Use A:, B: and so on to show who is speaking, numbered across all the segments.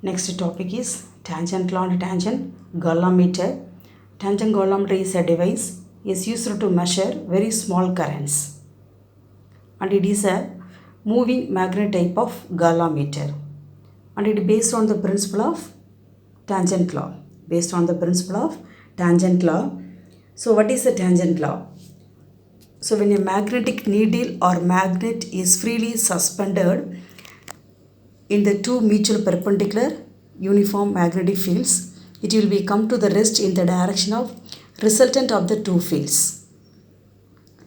A: Next topic is tangent law and tangent galvanometer. Tangent galvanometer is a device is used to measure very small currents, and it is a moving magnet type of galvanometer, and it is based on the principle of tangent law. Based on the principle of tangent law. So what is the tangent law? So when a magnetic needle or magnet is freely suspended in the two mutual perpendicular uniform magnetic fields, it will be come to the rest in the direction of resultant of the two fields.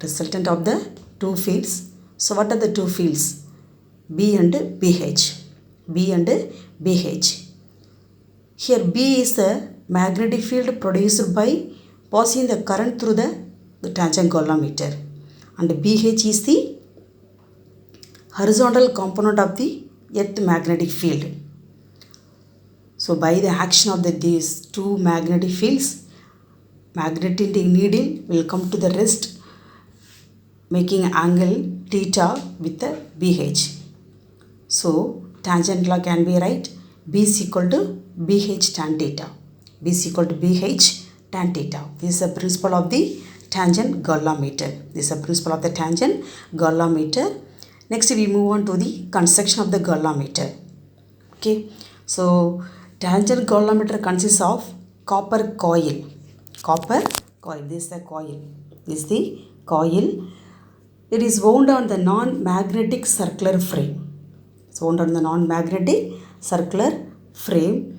A: Resultant of the two fields. So what are the two fields? B and BH. B and BH. Here B is the magnetic field produced by passing the current through the tangent galvanometer, and BH is the horizontal component of the earth magnetic field. So by the action of these two magnetic fields, magnetic needle will come to the rest, making angle theta with the BH. So tangent law can be right, B is equal to BH tan theta. B is equal to BH tan theta. This is the principle of the tangent galvanometer. This is the principle of the tangent galvanometer. Next we move on to the construction of the galvanometer. Okay, so tangent galvanometer consists of copper coil. Copper coil. This is the coil. This is the coil. It is wound on the non-magnetic circular frame. It's wound on the non-magnetic circular frame.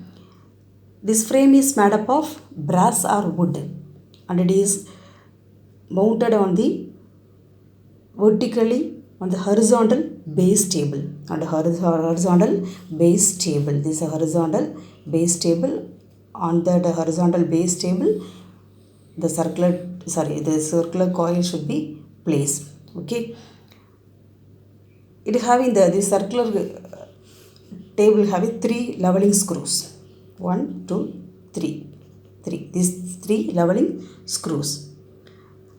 A: This frame is made up of brass or wood, and it is mounted on the vertically on the horizontal base table. On the horizontal base table. This is a horizontal base table. On that horizontal base table, the circular coil should be placed. Okay. It having the circular table having 3 leveling screws. 1, 2, 3. These 3 leveling screws.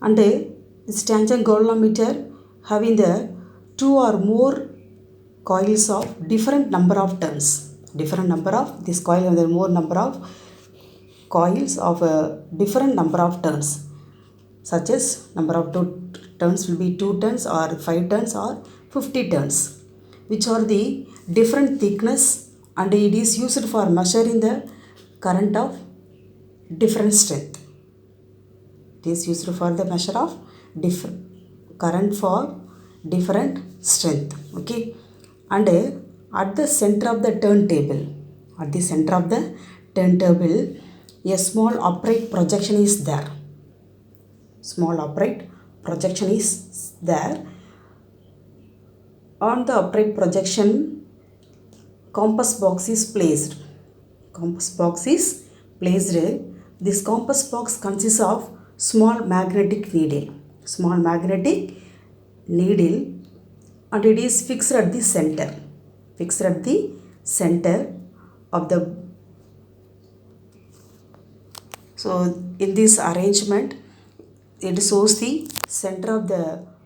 A: And this tangent galvanometer having the 2 or more coils of different number of turns. Different number of this coil and the more number of coils of different number of turns. Such as number of turns will be 2 turns or 5 turns or 50 turns, which are the different thickness, and it is used for measuring the current of different strength. It is used for the measure of different current for different strength. Okay, and at the center of the turntable, a small upright projection is there. Small upright projection is there. On the upright projection, compass box is placed. This compass box consists of small magnetic needle. And it is fixed at the center. Of the. So in this arrangement, it shows the center of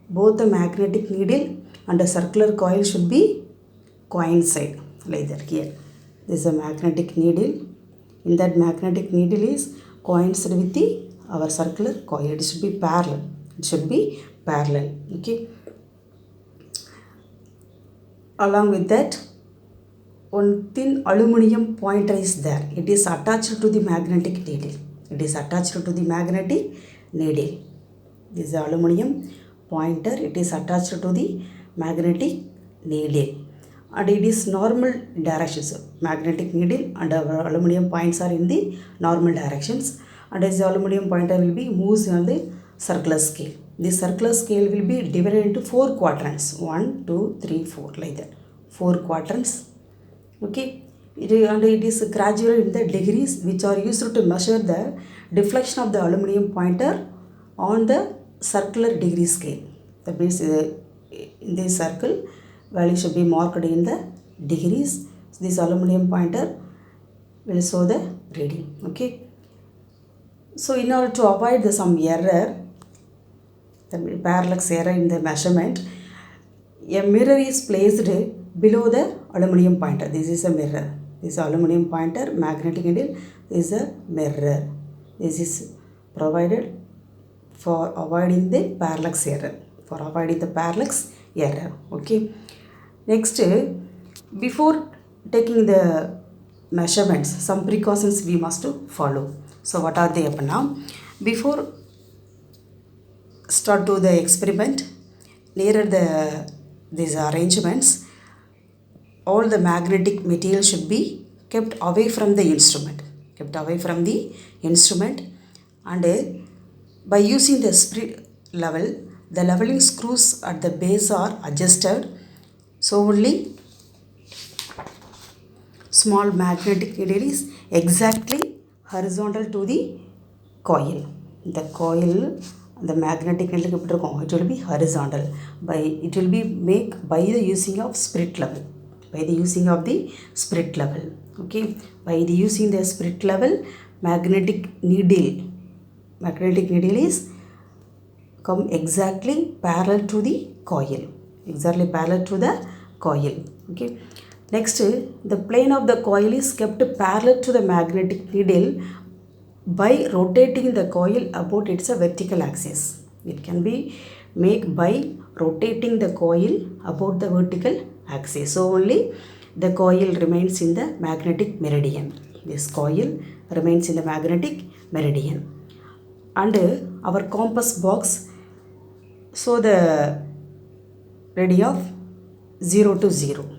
A: both the magnetic needle and the circular coil should be coincide like that. Here this is a magnetic needle. In that magnetic needle is coincide with our circular coil. It should be parallel. Okay. Along with that, one thin aluminum pointer is there. It is attached to the magnetic needle. This is the aluminum pointer. It is attached to the magnetic needle, and it is normal directions. Magnetic needle and our aluminum points are in the normal directions, and as the aluminum pointer will be moves on the circular scale. This circular scale will be divided into 4 quadrants. 1, 2, 3, 4 like that. 4 quadrants. Okay. It is graduated in the degrees, which are used to measure the deflection of the aluminum pointer on the circular degree scale. That means in this circle, value should be marked in the degrees. So this aluminum pointer will show the reading. Okay. So in order to avoid some error, the parallax error in the measurement, a mirror is placed below the aluminum pointer. This is a mirror. This aluminum pointer, magnetic needle is a mirror. This is provided for avoiding the parallax error. For avoiding the parallax error. Okay. Next, before taking the measurements, some precautions we must follow. So what are they now? Before start to the experiment, nearer these arrangements, all the magnetic material should be kept away from the instrument. Kept away from the instrument, and by using the spirit level, the leveling screws at the base are adjusted, so only small magnetic needle is exactly horizontal to the coil. The coil, the magnetic needle, it will be horizontal. It will be made by the using of spirit level. By the using of the spirit level. Okay. By the using the spirit level, magnetic needle is come exactly parallel to the coil. Exactly parallel to the coil. Okay. Next, the plane of the coil is kept parallel to the magnetic needle by rotating the coil about its vertical axis. It can be made by rotating the coil about the vertical axis. So only the coil remains in the magnetic meridian. This coil remains in the magnetic meridian. And our compass box show the reading of 0 to 0.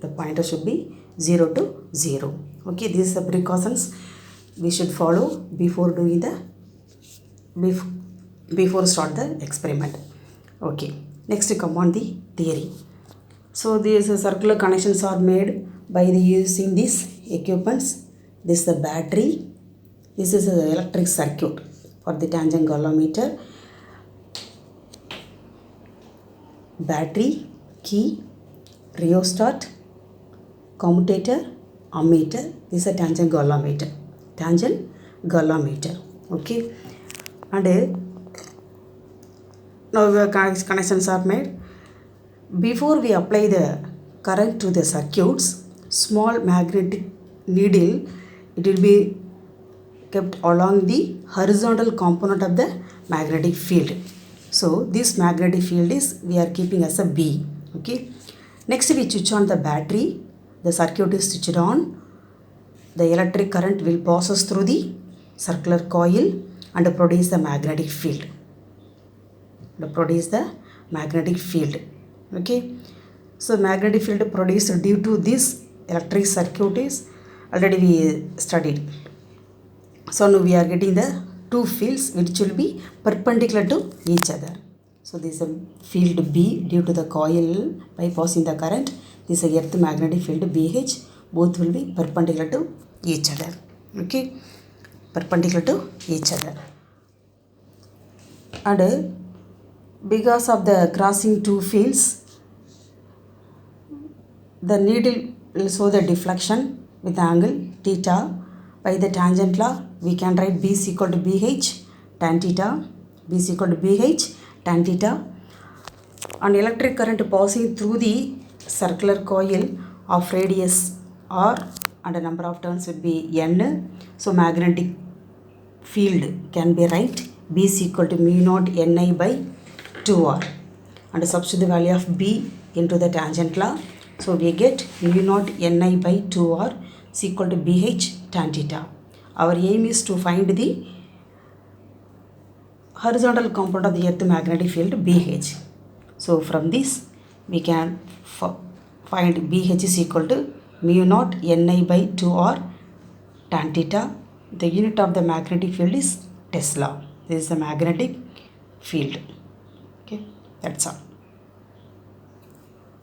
A: The pointer should be 0 to 0. Okay, these are the precautions we should follow before doing the before start the experiment. Okay, next come on the theory. So these circular connections are made by using these equipments. This is the battery. This is the electric circuit for the tangent galvanometer. Battery, key, rheostat, commutator, ammeter. This is a tangent galvanometer. Tangent galvanometer. Okay. And now the connections are made. Before we apply the current to the circuits, small magnetic needle, it will be kept along the horizontal component of the magnetic field. So this magnetic field is we are keeping as a B. Okay. Next we switch on the battery. The circuit is switched on. The electric current will passes through the circular coil and produce the magnetic field. Okay. So magnetic field produced due to this electric circuit is already we studied. So now we are getting the two fields which will be perpendicular to each other. So this is a field B due to the coil by passing the current. This is earth magnetic field BH. Both will be perpendicular to each other. Okay, perpendicular to each other. And because of the crossing two fields, the needle will show the deflection with the angle theta. By the tangent law, we can write B is equal to BH tan theta. B is equal to BH tan theta. And electric current passing through the circular coil of radius R and the number of turns would be N. So magnetic field can be right B is equal to mu naught Ni by 2R. And substitute the value of B into the tangent law. So we get mu naught Ni by 2R is equal to BH tan theta. Our aim is to find the horizontal component of the earth magnetic field BH. So from this we can find BH is equal to mu naught Ni by 2R tan theta. The unit of the magnetic field is Tesla. This is the magnetic field. Okay, that's all.